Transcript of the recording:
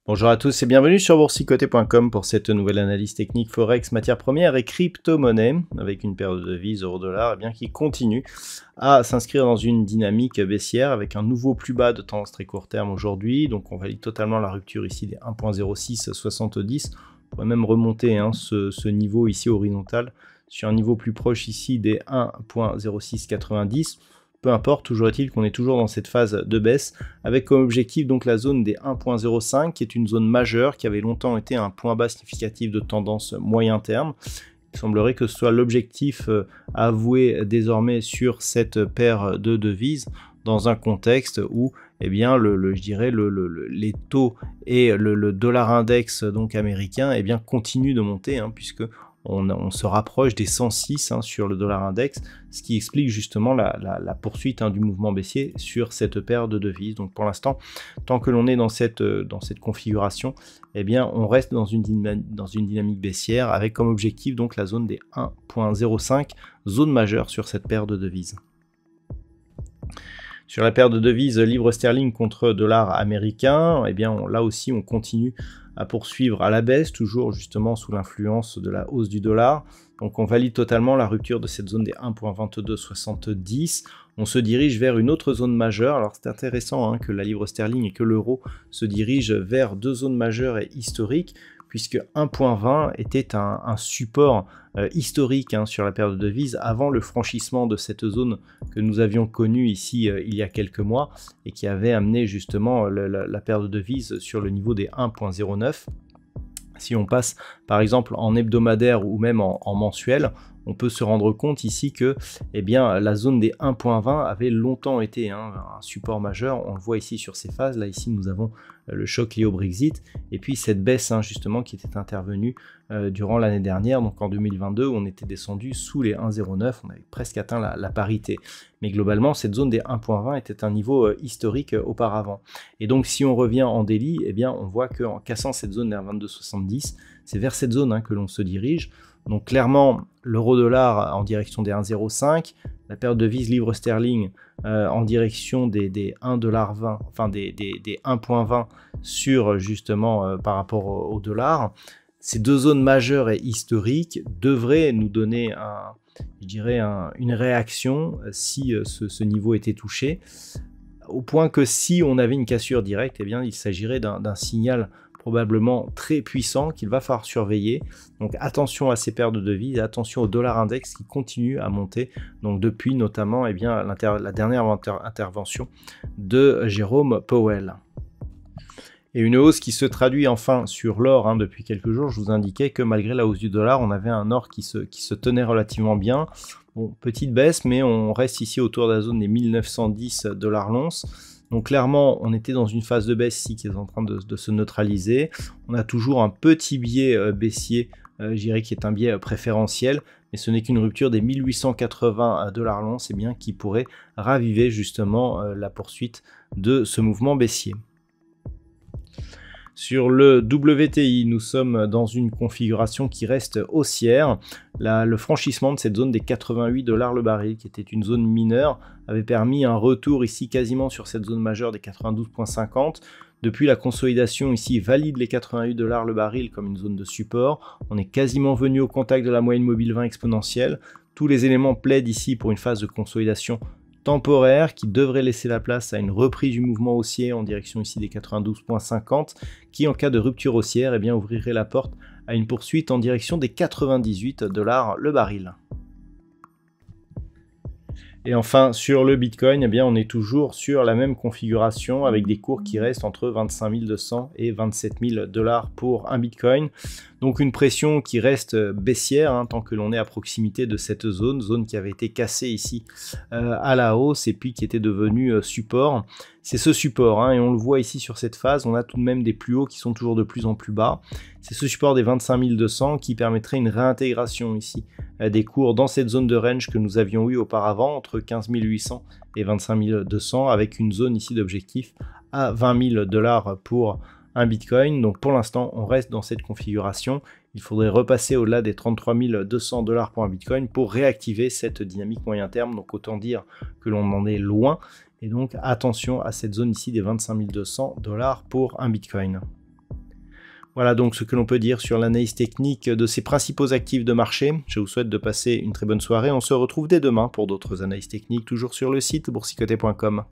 Bonjour à tous et bienvenue sur boursicoté.com pour cette nouvelle analyse technique Forex, matières premières et crypto-monnaie avec une paire de devises euro-dollar qui continue à s'inscrire dans une dynamique baissière avec un nouveau plus bas de tendance très court terme aujourd'hui. Donc on valide totalement la rupture ici des 1.0670. On pourrait même remonter ce niveau ici horizontal sur un niveau plus proche ici des 1.0690. Peu importe, toujours est-il qu'on est toujours dans cette phase de baisse, avec comme objectif donc la zone des 1.05, qui est une zone majeure, qui avait longtemps été un point bas significatif de tendance moyen terme. Il semblerait que ce soit l'objectif avoué désormais sur cette paire de devises, dans un contexte où les taux et le dollar index donc américain continuent de monter, puisque on se rapproche des 106 sur le dollar index, ce qui explique justement la poursuite du mouvement baissier sur cette paire de devises. Donc pour l'instant, tant que l'on est dans cette configuration, on reste dans une dynamique baissière avec comme objectif donc la zone des 1.05, zone majeure sur cette paire de devises. Sur la paire de devises livre sterling contre dollar américain, là aussi on continue à poursuivre à la baisse, toujours justement sous l'influence de la hausse du dollar. Donc on valide totalement la rupture de cette zone des 1.2270. On se dirige vers une autre zone majeure. Alors c'est intéressant que la livre sterling et que l'euro se dirigent vers deux zones majeures et historiques, puisque 1.20 était un support historique sur la paire de devises avant le franchissement de cette zone que nous avions connue ici il y a quelques mois et qui avait amené justement la paire de devises sur le niveau des 1.09. Si on passe par exemple en hebdomadaire ou même en mensuel, on peut se rendre compte ici que la zone des 1.20 avait longtemps été un support majeur. On le voit ici sur ces phases. Là, ici, nous avons le choc lié au Brexit et puis cette baisse justement qui était intervenue durant l'année dernière, donc en 2022, où on était descendu sous les 1.09. On avait presque atteint la parité. Mais globalement, cette zone des 1.20 était un niveau historique auparavant. Et donc, si on revient en daily, on voit qu'en cassant cette zone des 1.2270, c'est vers cette zone que l'on se dirige. Donc clairement, l'euro-dollar en direction des 1,05, la paire de devises livre sterling en direction des 1,20$, enfin des 1,20 sur justement par rapport au dollar. Ces deux zones majeures et historiques devraient nous donner une réaction si ce niveau était touché, au point que si on avait une cassure directe, il s'agirait d'un signal probablement très puissant qu'il va falloir surveiller. Donc attention à ces paires de devises, attention au dollar index qui continue à monter, donc depuis notamment la dernière intervention de Jérôme Powell. Et une hausse qui se traduit enfin sur l'or depuis quelques jours. Je vous indiquais que malgré la hausse du dollar, on avait un or qui se tenait relativement bien. Bon, petite baisse, mais on reste ici autour de la zone des 1910 $ l'once. Donc clairement, on était dans une phase de baisse ici qui est en train de se neutraliser. On a toujours un petit biais baissier, je dirais qui est un biais préférentiel, mais ce n'est qu'une rupture des 1880 $ l'once qui pourrait raviver justement la poursuite de ce mouvement baissier. Sur le WTI, nous sommes dans une configuration qui reste haussière. Le franchissement de cette zone des 88 $ le baril, qui était une zone mineure, avait permis un retour ici quasiment sur cette zone majeure des 92,50. Depuis, la consolidation ici valide les 88 $ le baril comme une zone de support. On est quasiment venu au contact de la moyenne mobile 20 exponentielle. Tous les éléments plaident ici pour une phase de consolidation temporaire qui devrait laisser la place à une reprise du mouvement haussier en direction ici des 92,50 qui en cas de rupture haussière ouvrirait la porte à une poursuite en direction des 98 $ le baril. Et enfin, sur le Bitcoin, on est toujours sur la même configuration avec des cours qui restent entre 25 200 et 27 000 $ pour un Bitcoin. Donc une pression qui reste baissière tant que l'on est à proximité de cette zone qui avait été cassée ici à la hausse et puis qui était devenue support. C'est ce support et on le voit ici sur cette phase, on a tout de même des plus hauts qui sont toujours de plus en plus bas. C'est ce support des 25 200 qui permettrait une réintégration ici des cours dans cette zone de range que nous avions eu auparavant, entre 15 800 et 25 200, avec une zone ici d'objectif à 20 000 $ pour un Bitcoin. Donc pour l'instant, on reste dans cette configuration. Il faudrait repasser au-delà des 33 200 $ pour un Bitcoin pour réactiver cette dynamique moyen terme. Donc autant dire que l'on en est loin. Et donc attention à cette zone ici des 25 200 $ pour un Bitcoin. Voilà donc ce que l'on peut dire sur l'analyse technique de ces principaux actifs de marché. Je vous souhaite de passer une très bonne soirée. On se retrouve dès demain pour d'autres analyses techniques, toujours sur le site boursicoté.com.